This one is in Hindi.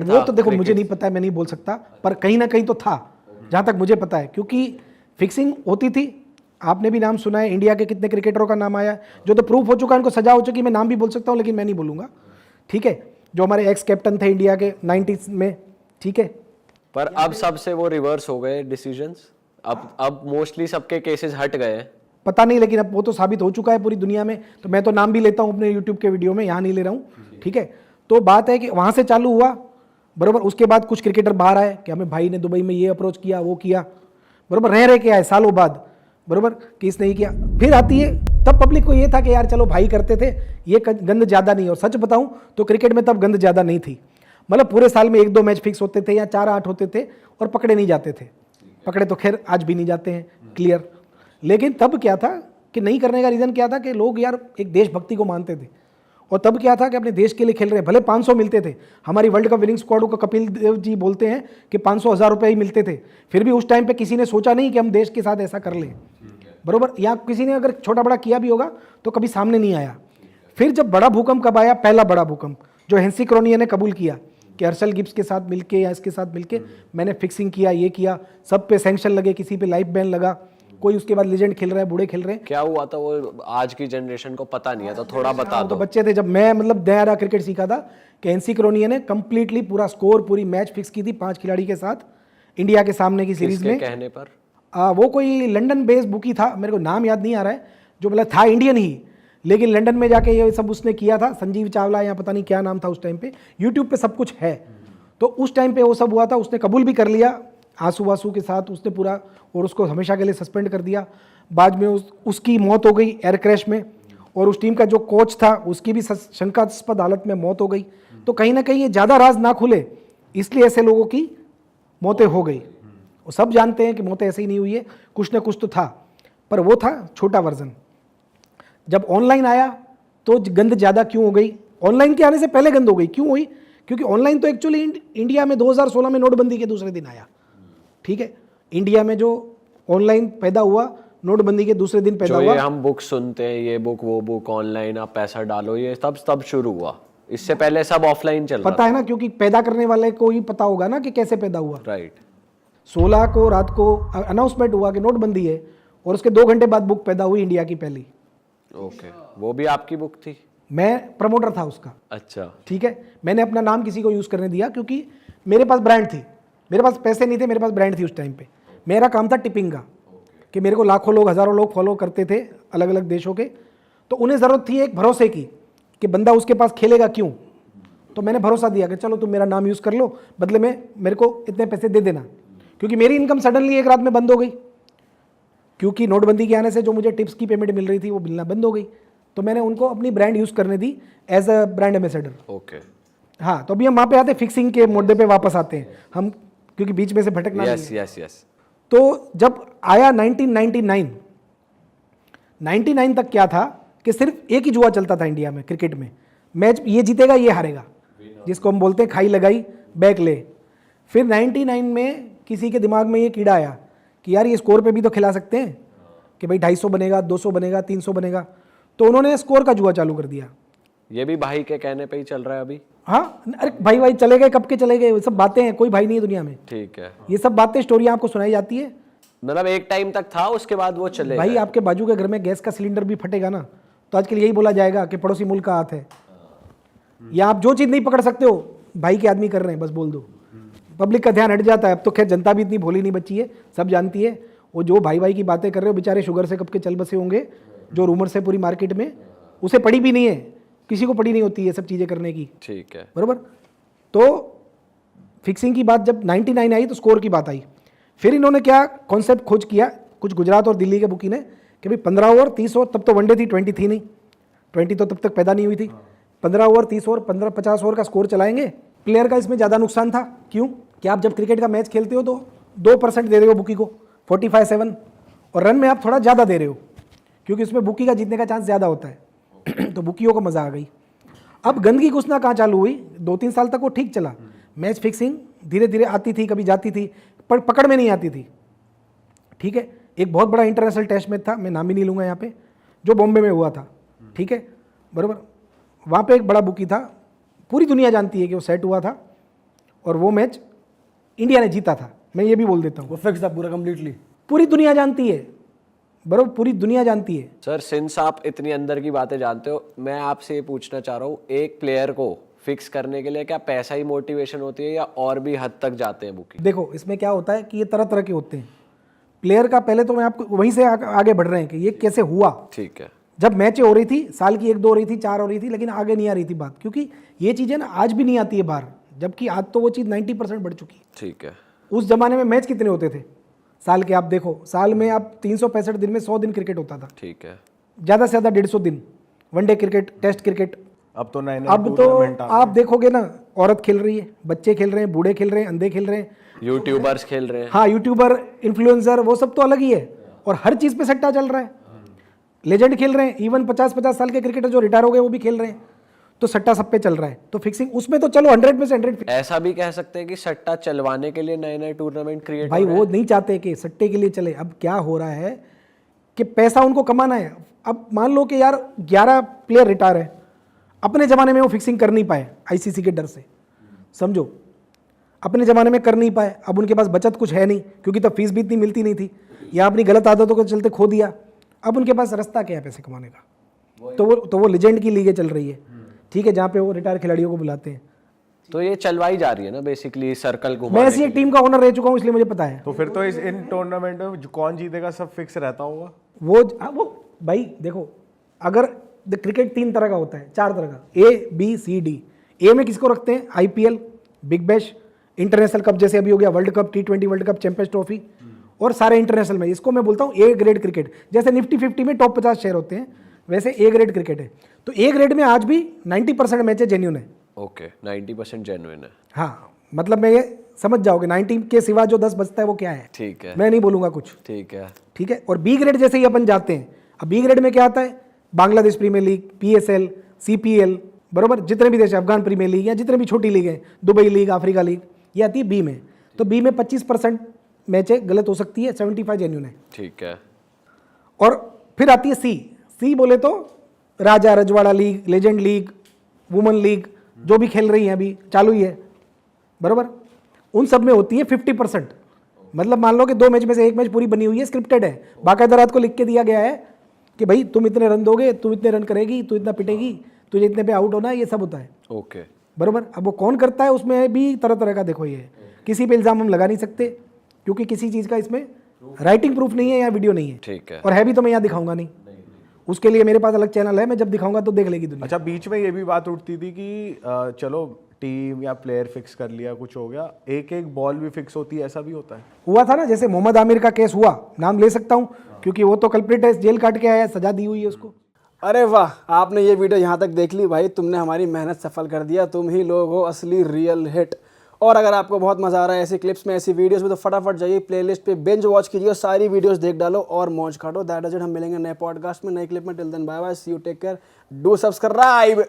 वो तो देखो मुझे नहीं पता है, मैं नहीं बोल सकता, पर कहीं ना कहीं तो था जहाँ तक मुझे पता है, क्योंकि फिक्सिंग होती थी। आपने भी नाम सुना है, इंडिया के कितने क्रिकेटरों का नाम आया जो तो प्रूफ हो चुका है, उनको सजा हो चुकी। मैं नाम भी बोल सकता हूँ लेकिन मैं नहीं बोलूँगा, ठीक है, जो हमारे एक्स कैप्टन थे इंडिया के 90s में, ठीक है। पर अब सबसे वो रिवर्स हो गए डिसीजंस, अब मोस्टली सबके केसेस हट गए हैं। पता नहीं, लेकिन अब वो तो साबित हो चुका है पूरी दुनिया में, तो मैं तो नाम भी लेता हूँ अपने यूट्यूब के वीडियो में, यहाँ नहीं ले रहा हूँ, ठीक है। तो बात है कि वहाँ से चालू हुआ, बरोबर। उसके बाद कुछ क्रिकेटर बाहर आए कि हमें भाई ने दुबई में ये अप्रोच किया, वो किया, बरोबर, रह के आए सालों बाद, बरोबर, कि इसने ये किया। फिर आती है, तब पब्लिक को ये था कि यार चलो भाई करते थे, ये गंद ज़्यादा नहीं। और सच बताऊं तो क्रिकेट में तब गंद ज़्यादा नहीं थी, मतलब पूरे साल में 1-2 मैच फिक्स होते थे या 4-8 होते थे और पकड़े नहीं जाते थे। पकड़े तो खैर आज भी नहीं जाते हैं, क्लियर। लेकिन तब क्या था कि नहीं करने का रीज़न क्या था कि लोग यार एक देशभक्ति को मानते थे, और तब क्या था कि अपने देश के लिए खेल रहे हैं। भले 500 मिलते थे, हमारी वर्ल्ड कप विनिंग स्क्वाड को कपिल देव जी बोलते हैं कि 500,000 रुपये ही मिलते थे, फिर भी उस टाइम पे किसी ने सोचा नहीं कि हम देश के साथ ऐसा कर लें, बरोबर। या किसी ने अगर छोटा बड़ा किया भी होगा तो कभी सामने नहीं आया। फिर जब बड़ा भूकंप कब आया, पहला बड़ा भूकंप जो हेंसी क्रोनिया ने कबूल किया कि हर्षल गिब्स के साथ मिलके या इसके साथ मिलके मैंने फिक्सिंग किया, ये किया, सब पे सैंक्शन लगे, किसी पे लाइफ बैन लगा, कोई उसके बाद लेजेंड खेल रहा है, बूढ़े खेल रहे हैं। क्या हुआ था वो आज की जनरेशन को पता नहीं है, तो थोड़ा बता दो। तो बच्चे थे जब मैं मतलब नया क्रिकेट सीखा था कि हेंसी क्रोनिया ने कंप्लीटली पूरा स्कोर, पूरी मैच फिक्स की थी 5 खिलाड़ी के साथ इंडिया के सामने की सीरीज में। कहने पर वो कोई लंदन बेस्ड बुकी था, मेरे को नाम याद नहीं आ रहा है, जो मतलब था इंडियन ही, लेकिन लंदन में जाके ये सब उसने किया था, संजीव चावला या पता नहीं क्या नाम था उस टाइम पे, यूट्यूब पे सब कुछ है। तो उस टाइम पे वो सब हुआ था, उसने कबूल भी कर लिया आंसू वासू के साथ उसने पूरा, और उसको हमेशा के लिए सस्पेंड कर दिया। बाद में उसकी मौत हो गई एयर क्रैश में, और उस टीम का जो कोच था उसकी भी शंकास्पद हालत में मौत हो गई। तो कहीं ना कहीं ये ज़्यादा राज ना खुले, इसलिए ऐसे लोगों की मौतें हो गई। वो सब जानते हैं कि मौतें ऐसे ही नहीं हुई है, कुछ ना कुछ तो था, पर वो था छोटा वर्जन। जब ऑनलाइन आया तो गंद ज़्यादा क्यों हो गई? ऑनलाइन के आने से पहले गंद हो गई, क्यों हुई? क्योंकि ऑनलाइन तो एक्चुअली इंडिया में 2016 में नोटबंदी के दूसरे दिन आया, ठीक है। इंडिया में जो ऑनलाइन पैदा हुआ नोटबंदी के दूसरे दिन पैदा हुआ। ये हम बुक सुनते हैं, ये बुक वो बुक, ऑनलाइन आप पैसा डालो, ये तब शुरू हुआ। इससे पहले सब ऑफलाइन चल रहा था। पता है ना, क्योंकि पैदा करने वाले को ही पता होगा ना कि कैसे पैदा हुआ। राइट। 16 को रात को अनाउंसमेंट हुआ कि नोटबंदी है, और उसके 2 घंटे बाद बुक पैदा हुई इंडिया की पहली। ओके, वो भी आपकी बुक थी? मैं प्रमोटर था उसका। अच्छा, ठीक है। मैंने अपना नाम किसी को यूज़ करने दिया क्योंकि मेरे पास ब्रांड थी, मेरे पास पैसे नहीं थे, मेरे पास ब्रांड थी उस टाइम पे। मेरा काम था टिपिंग का, कि मेरे को लाखों लोग, हज़ारों लोग फॉलो करते थे अलग अलग देशों के, तो उन्हें ज़रूरत थी एक भरोसे की कि बंदा उसके पास खेलेगा क्यों। तो मैंने भरोसा दिया कि चलो तुम मेरा नाम यूज़ कर लो, बदले में मेरे को इतने पैसे दे देना। क्योंकि मेरी इनकम सडनली एक रात में बंद हो गई, क्योंकि नोटबंदी के आने से जो मुझे टिप्स की पेमेंट मिल रही थी वो मिलना बंद हो गई। तो मैंने उनको अपनी ब्रांड यूज़ करने दी as a brand ambassador. Okay. हाँ, तो अभी हम वहाँ पे आते हैं, फिक्सिंग के मुद्दे पे वापस आते हैं हम, क्योंकि बीच में से भटकना नहीं है। यस। तो जब आया 1999 तक क्या था कि सिर्फ एक ही जुआ चलता था इंडिया में क्रिकेट में, मैच ये जीतेगा ये हारेगा, जिसको हम बोलते हैं खाई लगाई बैक ले। फिर 99 में किसी के दिमाग में ये कीड़ा आया कि यार ये स्कोर पे भी तो खिला सकते हैं, कि भाई 250 बनेगा, 200 बनेगा, 300 बनेगा। तो उन्होंने स्कोर का जुआ चालू कर दिया। ये भी भाई के कहने पे ही चल रहा है अभी? हाँ, अरे भाई चले गए, कब के चले गए, वो सब बातें हैं, कोई भाई नहीं है दुनिया में। ठीक है। ये सब बातें, स्टोरियाँ आपको सुनाई जाती है। मतलब एक टाइम तक था, उसके बाद वो चले भाई गए। आपके बाजू के घर में गैस का सिलेंडर भी फटेगा ना, तो आजकल यही बोला जाएगा कि पड़ोसी मुल्क का हाथ है। या आप जो चीज़ नहीं पकड़ सकते हो, भाई के आदमी कर रहे हैं, बस बोल दो, पब्लिक का ध्यान हट जाता है। अब तो खैर जनता भी इतनी भोली नहीं बची है, सब जानती है। वो जो भाई की बातें कर रहे हो, बेचारे शुगर से कब के चल बसे होंगे, जो रूमर्स है पूरी मार्केट में, उसे पड़ी भी नहीं है, किसी को पड़ी नहीं होती है सब चीज़ें करने की। ठीक है, बराबर। तो फिक्सिंग की बात जब 99 आई तो स्कोर की बात आई। फिर इन्होंने क्या कॉन्सेप्ट खोज किया, कुछ गुजरात और दिल्ली के बुकी ने, कि भाई 15 ओवर 30 ओवर, तब तो वनडे थी, 20 थी नहीं, 20 तो तब तक पैदा नहीं हुई थी। 15 ओवर 30 ओवर 15-50 ओवर का स्कोर चलाएंगे। प्लेयर का इसमें ज़्यादा नुकसान था। क्यों? कि आप जब क्रिकेट का मैच खेलते हो तो 2% दे रहे हो बुकी को, 45-7, और रन में आप थोड़ा ज़्यादा दे रहे हो, क्योंकि उसमें बुकी का जीतने का चांस ज़्यादा होता है। तो बुकियों को मज़ा आ गई। अब गंदगी घुसना कहाँ चालू हुई? 2-3 साल तक वो ठीक चला, मैच फिक्सिंग धीरे धीरे आती थी, कभी जाती थी, पर पकड़ में नहीं आती थी। ठीक है। एक बहुत बड़ा इंटरनेशनल टेस्ट मैच था, मैं नाम ही नहीं लूँगा यहाँ पे, जो बॉम्बे में हुआ था। ठीक है, बराबर। वहाँ पे एक बड़ा बुकी था, पूरी दुनिया जानती है कि वो सेट हुआ था, और वो मैच इंडिया ने जीता था, मैं ये भी बोल देता हूँ। वो फिक्स था पूरा कंप्लीटली। पूरी दुनिया जानती है, बराबर, पूरी दुनिया जानती है। सर सिंस आप इतनी अंदर की बातें जानते हो, मैं आपसे ये पूछना चाह रहा हूँ, एक प्लेयर को फिक्स करने के लिए क्या पैसा ही मोटिवेशन होती है या और भी हद तक जाते हैं बुकी? देखो इसमें क्या होता है कि ये तरह तरह के होते हैं। प्लेयर का पहले तो मैं आपको वहीं से आगे बढ़ रहे हैं कि ये कैसे हुआ। ठीक है। जब मैचें हो रही थी, साल की 1-2 हो रही थी, 4 हो रही थी, लेकिन आगे नहीं आ रही थी बात, क्योंकि ये चीज़ें ना आज भी नहीं आती है बाहर, जबकि आज तो वो चीज़ 90% बढ़ चुकी है। ठीक है। उस जमाने में मैच कितने होते थे साल के? आप देखो, साल में आप 365 दिन में 100 दिन क्रिकेट होता था, ठीक है। ज़्यादा से ज़्यादा 150 दिन वनडे क्रिकेट, टेस्ट क्रिकेट। अब तो नए अब तो आप देखोगे ना, औरत खेल रही है, बच्चे खेल रहे हैं, बूढ़े खेल रहे हैं, अंधे खेल रहे हैं, यूट्यूबर्स खेल रहे हैं। हाँ यूट्यूबर, इन्फ्लुएंसर, वो सब तो अलग ही है, और हर चीज़ पे सट्टा चल रहा है। लेजेंड खेल रहे हैं, इवन 50-50 साल के क्रिकेटर जो रिटायर हो गए वो भी खेल रहे हैं, तो सट्टा सब पे चल रहा है। तो फिक्सिंग उसमें तो चलो 100 में से 100। ऐसा भी कह सकते हैं कि सट्टा चलवाने के लिए नए नए टूर्नामेंट क्रिएट भाई वो नहीं चाहते कि सट्टे के लिए चले। अब क्या हो रहा है कि पैसा उनको कमाना है। अब मान लो कि यार 11 प्लेयर रिटायर है, अपने ज़माने में वो फिक्सिंग कर नहीं पाए आईसीसी के डर से, समझो, अपने ज़माने में कर नहीं पाए। अब उनके पास बचत कुछ है नहीं, क्योंकि तब फीस भी इतनी मिलती नहीं थी, या अपनी गलत आदतों के चलते खो दिया। अब उनके पास रास्ता क्या है पैसे कमाने का? तो वो लेजेंड की लीगें चल रही है, ठीक है, जहाँ पे वो रिटायर खिलाड़ियों को बुलाते हैं। तो ये चलवाई जा रही है ना बेसिकली, सर्कल घुमाने मैं ऐसी एक टीम का ओनर रह चुका हूँ, इसलिए मुझे पता है। तो फिर तो इन टूर्नामेंट में कौन जीतेगा सब फिक्स रहता होगा। वो भाई देखो, अगर क्रिकेट 3 तरह का होता है, 4 तरह का, A, B, C, D। ए में किसको रखते हैं? IPL, big bash, international cup जैसे अभी हो गया, world cup, T20 world cup, champions trophy, और सारे इंटरनेशनल में। इसको मैं बोलता हूँ A ग्रेड क्रिकेट। जैसे निफ्टी 50 में टॉप 50 शेयर होते हैं, वैसे A ग्रेड क्रिकेट है। तो A ग्रेड में आज भी 90% मैचेस जेन्युइन है। ओके, 90% जेन्युइन है। हाँ, मतलब मैं ये समझ जाओगे 90 के सिवा जो 10 बचता है वो क्या है। ठीक है, मैं नहीं बोलूँगा कुछ। ठीक है। ठीक है। और B ग्रेड जैसे ही अपन जाते हैं, अब B ग्रेड में क्या आता है? Bangladesh premier league, PSL, CPL, बराबर, जितने भी देश है, अफगान प्रीमियर लीग, या जितने भी छोटी लीग हैं, दुबई लीग, अफ्रीका लीग, ये आती है B में। तो B में 25% मैचें गलत हो सकती है, 75 जेन्युइन है। ठीक है। और फिर आती है C बोले तो राजा रजवाड़ा league, legend league, women league, जो भी खेल रही हैं अभी चालू ही है, बराबर, उन सब में होती है 50%। मतलब मान लो कि 2 मैच में से 1 मैच पूरी बनी हुई है, स्क्रिप्टेड है, बाकायदा रात को लिख के दिया गया है कि भाई तुम इतने रन दोगे, तुम इतने रन करेगी, तू इतना पिटेगी, तुझे इतने पे आउट होना है, ये सब होता है। ओके, बराबर। अब वो कौन करता है, उसमें भी तरह तरह का, देखो ये किसी पे इल्ज़ाम हम लगा नहीं सकते, क्योंकि किसी चीज़ का इसमें राइटिंग प्रूफ नहीं है या वीडियो नहीं है। ठीक है। और है भी तो मैं यहाँ दिखाऊंगा नहीं, उसके लिए मेरे पास अलग चैनल है, मैं जब दिखाऊंगा तो देख लेगी दुनिया। अच्छा, बीच में ये भी बात उठती थी कि चलो टीम या प्लेयर फिक्स कर लिया, कुछ हो गया, एक एक बॉल भी फिक्स होती है, ऐसा भी होता है? हुआ था ना, जैसे मोहम्मद आमिर का केस हुआ, नाम ले सकता हूँ क्योंकि वो तो कल्प्रिट है, जेल काट के आया है, सजा दी हुई है उसको। अरे वाह, आपने ये वीडियो यहाँ तक देख ली भाई, तुमने हमारी मेहनत सफल कर दिया। तुम ही लोग हो असली रियल हिट। और अगर आपको बहुत मजा आ रहा है ऐसी क्लिप्स में, ऐसी वीडियोस में, तो फटाफट जाइए प्लेलिस्ट पे, बिंज वॉच कीजिए और सारी वीडियोस देख डालो और मौज काटो। That is it. हम मिलेंगे नए पॉडकास्ट में, नए क्लिप में। Till then bye bye, see you, take care, do subscribe.